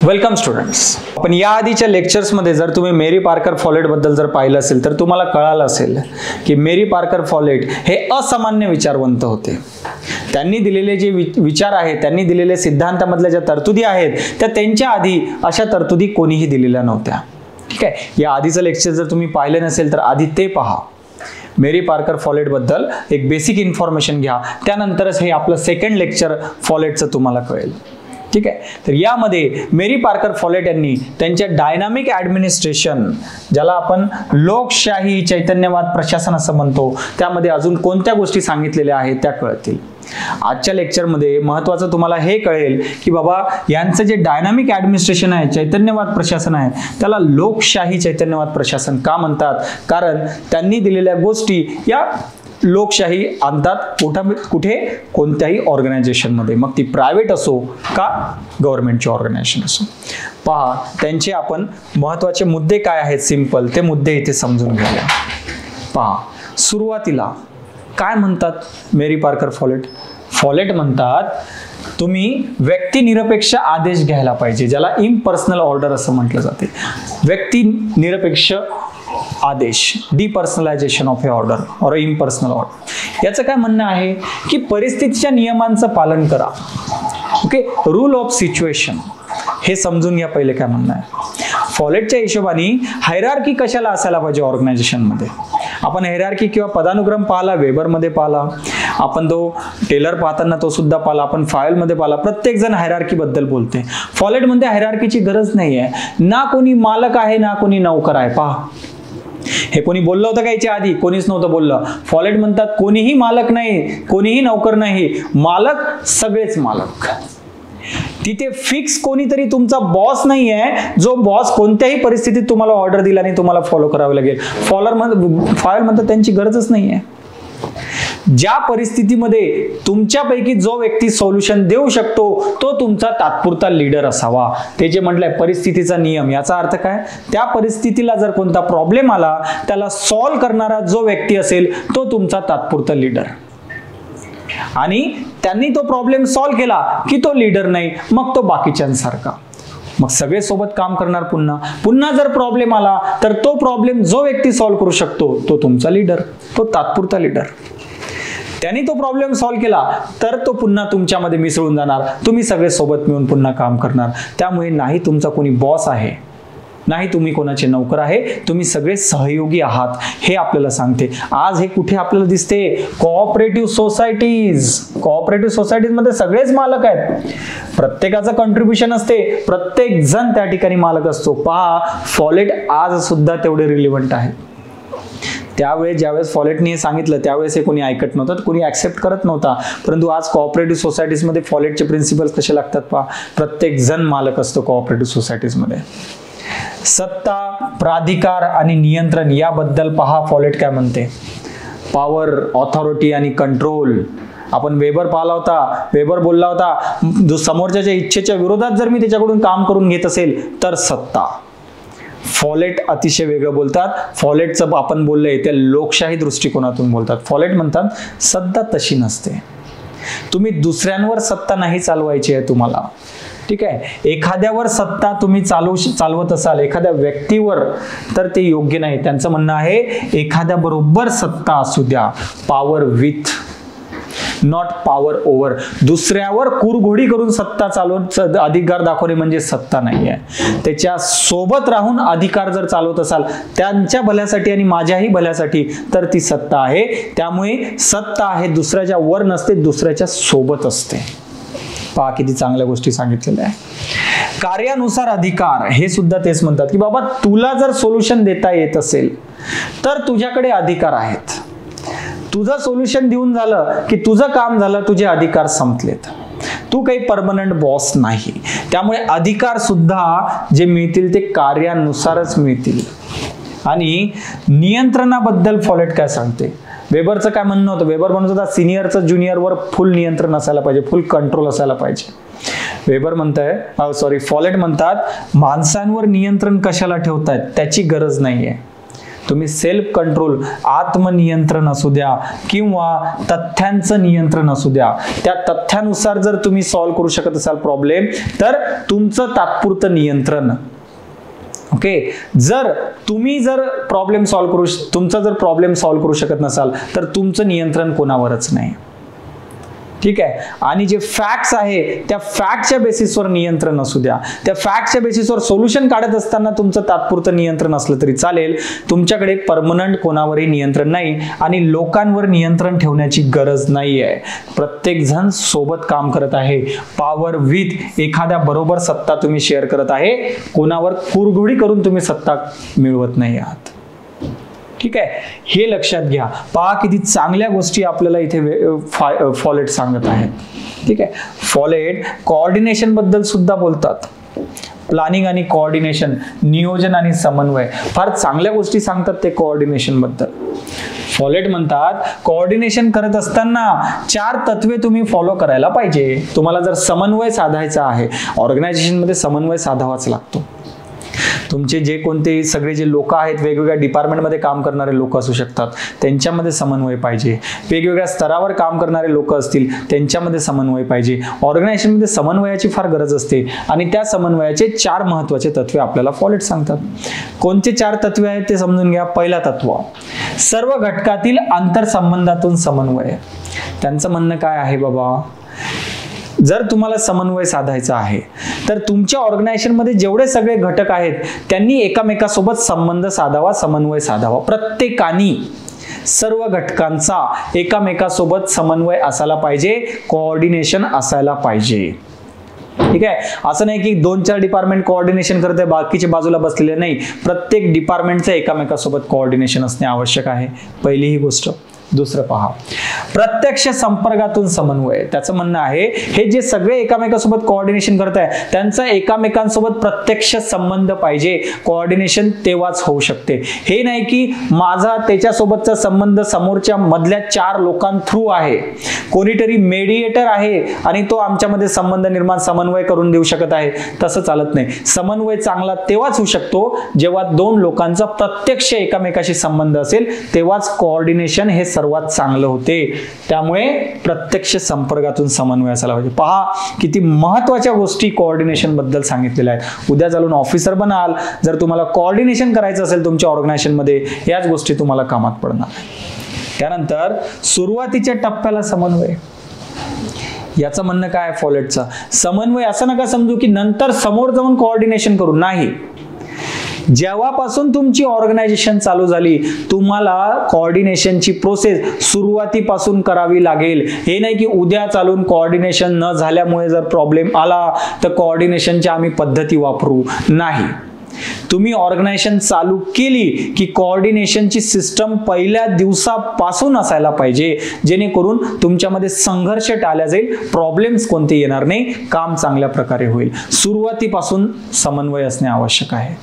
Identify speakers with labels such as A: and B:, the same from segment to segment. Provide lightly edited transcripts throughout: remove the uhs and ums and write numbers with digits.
A: Welcome students. पण या आधीच्या लेक्चर्समध्ये जर तुम्ही मेरी पार्कर फॉलेट बद्दल जर पाहिलं असेल तर तुम्हाला कळालं असेल की मेरी पार्कर फॉलेट हे असामान्य विचारवंत होते. त्यांनी दिलेले जे विचार आहेत, त्यांनी दिलेले सिद्धांतामधल्या ज्या तरतुदी आहेत त्या त्यांच्या आधी अशा तरतुदी कोणीही दिलेल्या नव्हत्या. ठीक आहे, या आधीचं लेक्चर जर तुम्ही पाहिलं नसेल तर आधी ते पहा. मेरी पार्कर फॉलेट बद्दल एक बेसिक इन्फॉर्मेशन घ्या, त्यानंतरच हे आपलं सेकंड लेक्चर फॉलेटचं तुम्हाला कळेल. ठीक आहे, तर यामध्ये मेरी पार्कर फॉलेट यांनी त्यांच्या डायनामिक ॲडमिनिस्ट्रेशन, ज्याला आपण लोकशाही चैतन्यवाद प्रशासन असं म्हणतो, त्यामध्ये अजून कोणत्या गोष्टी सांगितलेल्या आहेत त्या कळतील. आजच्या लेक्चरमध्ये महत्त्वाचं तुम्हाला हे कळेल की बाबा यांचं जे डायनामिक ॲडमिनिस्ट्रेशन आहे, चैतन्यवाद प्रशासन आहे, त्याला लोकशाही चैतन्यवाद प्रशासन का म्हणतात? कारण त्यांनी दिलेल्या गोष्टी या लोकशाही आणतात कुठे कोणत्याही ऑर्गनायझेशनमध्ये, मग ती प्रायव्हेट असो का गव्हर्नमेंटची ऑर्गनायझेशन असो. पहा त्यांचे आपण महत्त्वाचे मुद्दे काय आहेत, सिंपल ते मुद्दे इथे समजून घेऊया. पहा, सुरुवातीला काय म्हणतात मेरी पार्कर फॉलेट? फॉलेट म्हणतात तुम्ही व्यक्तिनिरपेक्ष आदेश घ्यायला पाहिजे, ज्याला इम्पर्सनल ऑर्डर असं म्हटलं जाते. व्यक्तिनिरपेक्ष आदेश, डिपर्सनलायझेशन ऑफ ए ऑर्डर और इम्पर्सनल ऑर्डर. याचं काय म्हणणं आहे की परिस्थितीच्या नियमांचं पालन करा. ओके, रूल ऑफ सिच्युएशन हे समजून घ्या पहिले काय म्हणणं आहे. फॉलेटच्या हिशोबाने हायरार्की कशाला असायला पाहिजे ऑर्गनायझेशनमध्ये? आपण हायरार्की किंवा पदानुक्रम पाहिला, वेबरमध्ये पाहिला, आपण तो टेलर पाहताना तो सुद्धा पाहिला, आपण फायलमध्ये पाहिला. प्रत्येक जण हायरार्की बद्दल बोलते. फॉलेटमध्ये हायरार्कीची गरज नाही आहे. ना कोणी मालक आहे ना कोणी नौकर आहे. पहा, हे कोणी बोललं होतं का याच्या आधी? कोणीच नव्हतं बोललं. फॉलेट म्हणतात कोणीही मालक नाही, कोणीही नौकर नाही, मालक सगळेच मालक. तिथे फिक्स कोणीतरी तुमचा बॉस नाही आहे, जो बॉस कोणत्याही परिस्थितीत तुम्हाला ऑर्डर दिला आणि तुम्हाला फॉलो करावं लागेल. फायल म्हणतात त्यांची गरजच नाही आहे. ज्या परिस्थितीमध्ये तुमच्यापैकी जो व्यक्ती सोल्युशन देऊ शकतो तो तुमचा तात्पुरता लीडर असावा. ते जे म्हटलंय परिस्थितीचा नियम, याचा अर्थ काय? त्या परिस्थितीला जर कोणता प्रॉब्लेम आला त्याला सॉल्व्ह करणारा जो व्यक्ती असेल तो तुमचा तात्पुरता लीडर. आणि त्यांनी तो प्रॉब्लेम सॉल्व्ह केला की तो लीडर नाही, मग तो बाकीच्यांसारखा. मग सगळे सोबत काम करणार. पुन्हा जर प्रॉब्लेम आला तर तो प्रॉब्लेम जो व्यक्ती सॉल्व्ह करू शकतो तो तुमचा लीडर, तो तात्पुरता लीडर. त्यांनी तो प्रॉब्लेम सॉल्व्ह केला तर तो पुन्हा तुमच्यामध्ये मिसळून जाणार, तुम्ही सगळे सोबत मिळून पुन्हा काम करणार. त्यामुळे नाही तुमचा कोणी बॉस आहे, नाही तुम्ही कोणाचे नौकर आहे, तुम्ही सगळे सहयोगी आहात, हे आपल्याला सांगते. आज हे कुठे आपल्याला दिसते? Cooperative societies. कोऑपरेटिव्ह सोसायटीजमध्ये सगळेच मालक आहेत, प्रत्येकाचं कॉन्ट्रीब्युशन असते, प्रत्येक जण त्या ठिकाणी मालक असतो. पहा, फॉलेट आज सुद्धा तेवढे रिलेव्हंट आहे. त्यावेळेस ज्यावेळेस फॉलेटने हे सांगितलं त्यावेळेस हे कोणी ऐकत नव्हतं, कोणी ऍक्सेप्ट करत नव्हता. परंतु आज कोऑपरेटिव्ह सोसायटीजमध्ये फॉलेटचे प्रिन्सिपल्स कसे लागतात? पहा, प्रत्येक जण मालक असतो कोऑपरेटिव्ह सोसायटीजमध्ये. सत्ता, प्राधिकार आणि नियंत्रण याबद्दल पहा फॉलेट काय म्हणते. पॉवर, ऑथॉरिटी आणि कंट्रोल. आपण वेबर पाहिला होता. वेबर बोलला होता जो समोरच्याच्या इच्छेच्या विरोधात जर मी त्याच्याकडून काम करून घेत असेल तर सत्ता. फॉलेट अतिशय वेगळं बोलतात. फॉलेटचं आपण बोललंय त्या लोकशाही दृष्टिकोनातून बोलतात. फॉलेट म्हणतात सत्ता तशी नसते, तुम्ही दुसऱ्यांवर सत्ता नाही चालवायची आहे तुम्हाला. ठीक आहे, एखाद्यावर सत्ता तुम्ही चालवत असाल, एखाद्या व्यक्तीवर, तर ते योग्य नाही. त्यांचं म्हणणं आहे एखाद्या बरोबर सत्ता असू द्या, power with, not power over. दुसऱ्यावर कुरघोडी करून सत्ता चालवून अधिकार दाखवणे म्हणजे सत्ता नाही आहे. त्याच्या सोबत राहून अधिकार जर चालवत असाल त्यांच्या भल्यासाठी आणि माझ्याही भल्यासाठी तर ती सत्ता आहे. त्यामुळे सत्ता आहे दुसऱ्याच्या वर नसते, दुसऱ्याच्या सोबत असते. पहा किती चांगल्या गोष्टी सांगितलेल्या आहे. कार्यानुसार अधिकार हे सुद्धा तेच म्हणतात की बाबा तुला जर सोल्युशन देता येत असेल तर तुझ्याकडे अधिकार आहेत. तुझं सोल्युशन देऊन झालं की तुझं काम झालं, तुझे अधिकार संपलेत. तू काही परमनंट बॉस नाही. त्यामुळे अधिकार सुद्धा जे मिळतील ते कार्यानुसारच मिळतील. आणि नियंत्रणाबद्दल फॉलेट काय सांगते? वेबरचं काय म्हणणं होतं? वेबर म्हणत होता सिनियरचं ज्युनियरवर फुल नियंत्रण असायला पाहिजे, फुल कंट्रोल असायला पाहिजे. वेबर फॉलेट म्हणतात माणसांवर नियंत्रण कशाला ठेवतायत? त्याची गरज नाहीये. तुम्ही सेल्फ कंट्रोल, आत्मनियंत्रण असू द्या किंवा तथ्यांचं नियंत्रण असू द्या, त्या तथ्यानुसार जर तुम्ही सॉल्व्ह करू शकत असाल प्रॉब्लेम, तर तुमचं तात्पुरतं नियंत्रण. ओके, जर तुम्ही प्रॉब्लेम सॉल्व्ह करू शकत नसाल तर तुमचं नियंत्रण कोणावरच नाही. ठीक आहे. आणि जे फॅक्ट्स आहे त्या फॅक्टच्या बेसिसवर नियंत्रण असू द्या, त्या फॅक्टच्या बेसिसवर सोल्युशन काढत असताना तुमचं तात्पुरतं नियंत्रण असलं तरी चालेल. तुमच्याकडे परमनंट कोणावरही नियंत्रण नाही आणि लोकांवर नियंत्रण ठेवण्याची गरज नाही आहे. प्रत्येक जण सोबत काम करत आहे. पॉवर विथ एखाद्या बरोबर सत्ता तुम्ही शेअर करत आहे. कोणावर कुरघोडी करून तुम्ही सत्ता मिळवत नाही आहात. ठीक आहे, हे लक्षात घ्या. पहा किती चांगल्या गोष्टी आपल्याला इथे फॉलेट सांगत आहेत. ठीक आहे, फॉलेट कोऑर्डिनेशन बद्दल सुद्धा बोलतात. प्लॅनिंग आणि कोऑर्डिनेशन, नियोजन आणि समन्वय, फार चांगल्या गोष्टी सांगतात ते कोऑर्डिनेशन बद्दल. फॉलेट म्हणतात कोऑर्डिनेशन करत असताना 4 तत्वे तुम्ही फॉलो करायला पाहिजे. तुम्हाला जर समन्वय साधायचा आहे, ऑर्गनायझेशन मध्ये समन्वय साधावाच लागतो. तुमचे जे कोणते सगळे जे लोक आहेत, वेगवेगळ्या डिपार्टमेंटमध्ये काम करणारे लोक असू शकतात, त्यांच्यामध्ये समन्वय पाहिजे. वेगवेगळ्या स्तरावर काम करणारे लोक असतील, त्यांच्यामध्ये समन्वय पाहिजे. ऑर्गनायझेशनमध्ये समन्वयाची फार गरज असते आणि त्या समन्वयाचे 4 महत्त्वाचे तत्वे आपल्याला फॉलेट सांगतात. कोणते 4 तत्वे आहेत ते समजून घ्या. पहिला तत्व, सर्व घटकातील आंतरसंबंधातून समन्वय. त्यांचं म्हणणं काय आहे बाबा, जर तुम्हाला समन्वय साधायचा आहे तर तुमच्या ऑर्गनायझेशनमध्ये जेवढे सगळे घटक आहेत त्यांनी एकमेकांसोबत संबंध साधावा, समन्वय साधावा. प्रत्येकाने सर्व घटकांचा एकमेकांसोबत समन्वय असायला पाहिजे, कोऑर्डिनेशन असायला पाहिजे. ठीक आहे, असं नाही की 2-4 डिपार्टमेंट कोऑर्डिनेशन करते, बाकीचे बाजूला बसलेले नाही. प्रत्येक डिपार्टमेंटचं एकमेकांसोबत कोऑर्डिनेशन असणे आवश्यक आहे. पहिली ही गोष्ट. दुसरं पहा, प्रत्यक्ष संपर्कातून समन्वय. त्याचं म्हणणं आहे हे जे सगळे एकमेकांसोबत कोऑर्डिनेशन करत आहे त्यांचा एकमेकांसोबत प्रत्यक्ष संबंध पाहिजे. कोऑर्डिनेशन तेव्हाच होऊ शकते. हे नाही की माझा त्याच्यासोबतचा संबंध समोरच्या मधल्या 4 लोकां थ्रू आहे, कोणीतरी मेडिएटर आहे आणि तो आमच्यामध्ये संबंध निर्माण समन्वय करून देऊ शकत आहे, तसं चालत नाही. समन्वय चांगला तेव्हाच होऊ शकतो जेव्हा 2 लोकांचा प्रत्यक्ष एकमेकाशी संबंध असेल, तेव्हाच कोऑर्डिनेशन हे सर्वात चांगलं होते. त्यामुळे प्रत्यक्ष संपर्कातून समन्वय असायला पाहिजे. पहा किती महत्त्वाच्या गोष्टी कोऑर्डिनेशन बद्दल सांगितलेल्या आहेत. उद्या चालून ऑफिसर बनाल, जर तुम्हाला कोऑर्डिनेशन करायचं असेल तुमच्या ऑर्गनायझेशन मध्ये, याच गोष्टी तुम्हाला कामात पडणार. त्यानंतर सुरुवातीच्या टप्प्याला समन्वय. याचं म्हणणं काय फॉलेटचं, समन्वय असं नका समजू की नंतर समोर जाऊन कोऑर्डिनेशन करू. नाही, जेव्हापासून तुमची ऑर्गनायझेशन चालू झाली तुम्हाला कोऑर्डिनेशनची प्रोसेस सुरुवातीपासून करावी लागेल. हे नाही की उद्या चालून कोऑर्डिनेशन न झाल्यामुळे जर प्रॉब्लेम आला तर कोऑर्डिनेशनच्या आम्ही पद्धती वापरू. नाही, तुम्ही ऑर्गनायझेशन चालू केली की कोऑर्डिनेशनची सिस्टम पहिल्या दिवसापासून असायला पाहिजे, जेणेकरून तुमच्यामध्ये संघर्ष टाळला जाईल, प्रॉब्लेम्स कोणते येणार नाही, काम चांगल्या प्रकारे होईल. सुरुवातीपासून समन्वय असणे आवश्यक आहे.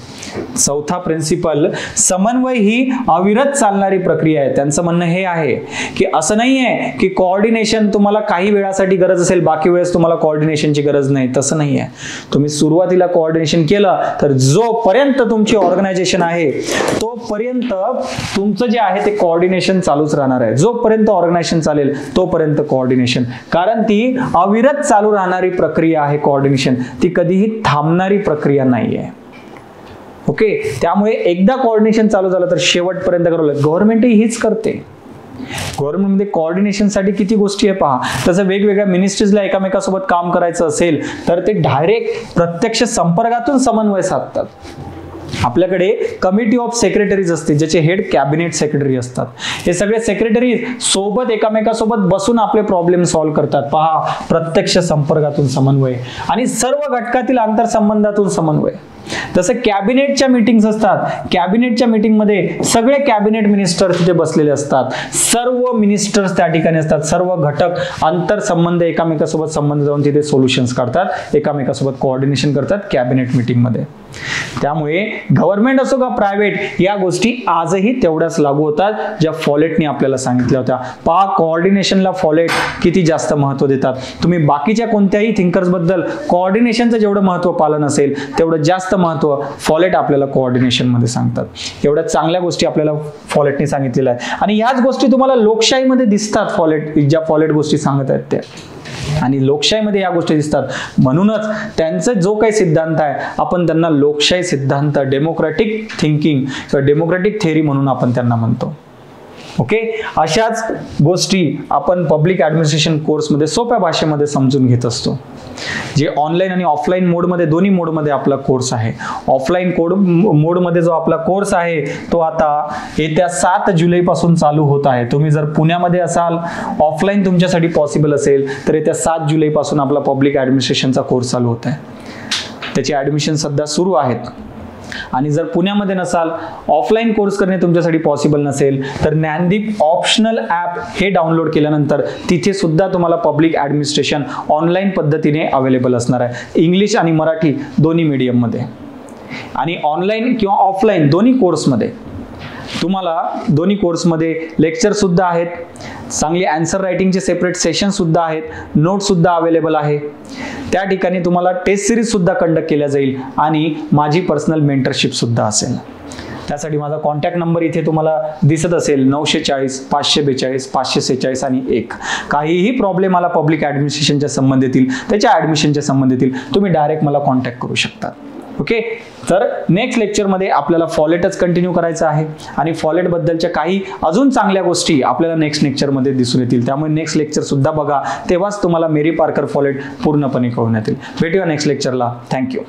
A: चौथा प्रिन्सिपल, समन्वय ही अविरत चालणारी प्रक्रिया आहे. त्यांचं म्हणणं हे आहे की असं नाही आहे की कोऑर्डिनेशन तुम्हाला काही वेळासाठी गरज असेल, बाकी वेळेस तुम्हाला कोऑर्डिनेशनची गरज नाही. तसं नाही आहे. तुम्ही सुरुवातीला कोऑर्डिनेशन केलं तर जोपर्यंत तुमची ऑर्गनायझेशन आहे तोपर्यंत तुमचं जे आहे ते कोऑर्डिनेशन चालूच राहणार आहे. जोपर्यंत ऑर्गनायझेशन चालेल तोपर्यंत कोऑर्डिनेशन, कारण ती अविरत चालू राहणारी प्रक्रिया आहे. कोऑर्डिनेशन ती कधीही थांबणारी प्रक्रिया नाही आहे. ओके, त्यामुळे एकदा कोऑर्डिनेशन चालू झालं तर शेवटपर्यंत करावं लागेल. गव्हर्नमेंटही हीच करते. गव्हर्नमेंटमध्ये कोऑर्डिनेशनसाठी किती गोष्टी आहे पहा. तसं वेगवेगळ्या मिनिस्ट्रीजला एकामेकासोबत काम करायचं असेल तर ते डायरेक्ट प्रत्यक्ष संपर्कातून समन्वय साधतात. आपल्याकडे कमिटी ऑफ सेक्रेटरीज असते ज्याचे हेड कॅबिनेट सेक्रेटरी असतात. हे सगळे सेक्रेटरी सोबत एकामेकासोबत बसून आपले प्रॉब्लेम सॉल्व्ह करतात. पहा, प्रत्यक्ष संपर्कातून समन्वय आणि सर्व घटकातील आंतरसंबंधातून समन्वय. जसं कॅबिनेटच्या मीटिंग्स असतात, कॅबिनेटच्या मीटिंग मध्ये सगळे कॅबिनेट मिनिस्टर्स तिथे बसलेले असतात, सर्व मिनिस्टर्स त्या ठिकाणी असतात, सर्व घटक आंतरसंबंध एकामेकासोबत संबंध जाऊन तिथे सोल्युशन्स काढतात, एकामेकासोबत कोऑर्डिनेशन करतात कॅबिनेट मीटिंग मध्ये. त्यामुळे गव्हर्नमेंट असो का प्रायव्हेट, या गोष्टी आजही तेवढ्याच लागू होतात ज्या फॉलेटने आपल्याला सांगितल्या होत्या. पहा, कोऑर्डिनेशनला फॉलेट किती जास्त महत्व देतात. तुम्ही बाकीच्या कोणत्याही थिंकर्स बद्दल कोऑर्डिनेशनचं जेवढं महत्व पालन असेल तेवढं जास्त जास्त महत्त्व फॉलेट आपल्याला कोऑर्डिनेशनमध्ये सांगतात. एवढ्या चांगल्या गोष्टी आपल्याला फॉलेटने सांगितलेल्या आहेत आणि ह्याच गोष्टी तुम्हाला लोकशाहीमध्ये दिसतात. फॉलेट ज्या फॉलेट गोष्टी सांगत आहेत त्या आणि लोकशाहीमध्ये या गोष्टी दिसतात. म्हणूनच त्यांचा जो काही सिद्धांत आहे आपण त्यांना लोकशाही सिद्धांत, डेमोक्रॅटिक थिंकिंग किंवा डेमोक्रॅटिक थेअरी म्हणून आपण त्यांना म्हणतो. ओके, अशाच गोष्टी आपण पब्लिक ॲडमिनिस्ट्रेशन कोर्समध्ये सोप्या भाषेमध्ये समजून घेत असतो. जे ऑनलाईन आणि ऑफलाईन मोडमध्ये दोन्ही मोडमध्ये आपला कोर्स आहे. ऑफलाईन मोडमध्ये जो आपला कोर्स आहे तो आता येत्या 7 जुलैपासून चालू होत आहे. तुम्ही जर पुण्यामध्ये असाल, ऑफलाईन तुमच्यासाठी पॉसिबल असेल तर येत्या 7 जुलैपासून आपला पब्लिक ॲडमिनिस्ट्रेशनचा कोर्स चालू होत आहे. त्याची ॲडमिशन सध्या सुरू आहेत. आणि जर पुण्यामध्ये नसाल, ऑफलाईन कोर्स करणे तुमच्यासाठी पॉसिबल नसेल तर ज्ञानदीप ऑप्शनल ॲप हे डाउनलोड केल्यानंतर तिथे सुद्धा तुम्हाला पब्लिक ॲडमिनिस्ट्रेशन ऑनलाईन पद्धतीने अवेलेबल असणार आहे. इंग्लिश आणि मराठी दोन्ही मीडियममध्ये आणि ऑनलाईन किंवा ऑफलाईन दोन्ही कोर्समध्ये तुम्हाला दोन्ही कोर्समध्ये लेक्चर सुद्धा आहेत. चांगली आन्सर रायटिंगचे सेपरेट सेशन सुद्धा आहेत. नोट सुद्धा अवेलेबल आहे. त्या ठिकाणी तुम्हाला टेस्ट सिरीज सुद्धा कंडक्ट केल्या जाईल आणि माझी पर्सनल मेंटरशिप सुद्धा असेल. त्यासाठी माझा कॉन्टॅक्ट नंबर इथे तुम्हाला दिसत असेल 940 542 546 आणि 1. काहीही प्रॉब्लेम आला पब्लिक ॲडमिनिस्ट्रेशनच्या संबंधितील, त्याच्या ॲडमिशनच्या संबंधितील, तुम्ही डायरेक्ट मला कॉन्टॅक्ट करू शकता. ओके, तर नेक्स्ट लेक्चरमध्ये आपल्याला फॉलेटच कंटिन्यू करायचं आहे आणि फॉलेट बद्दलच्या काही अजून चांगल्या गोष्टी आपल्याला नेक्स्ट लेक्चरमध्ये दिसून येतील. त्यामुळे नेक्स्ट लेक्चर सुद्धा बघा, तेव्हाच तुम्हाला मेरी पार्कर फॉलेट पूर्णपणे कळून येतील. भेटूया नेक्स्ट लेक्चरला. थँक्यू.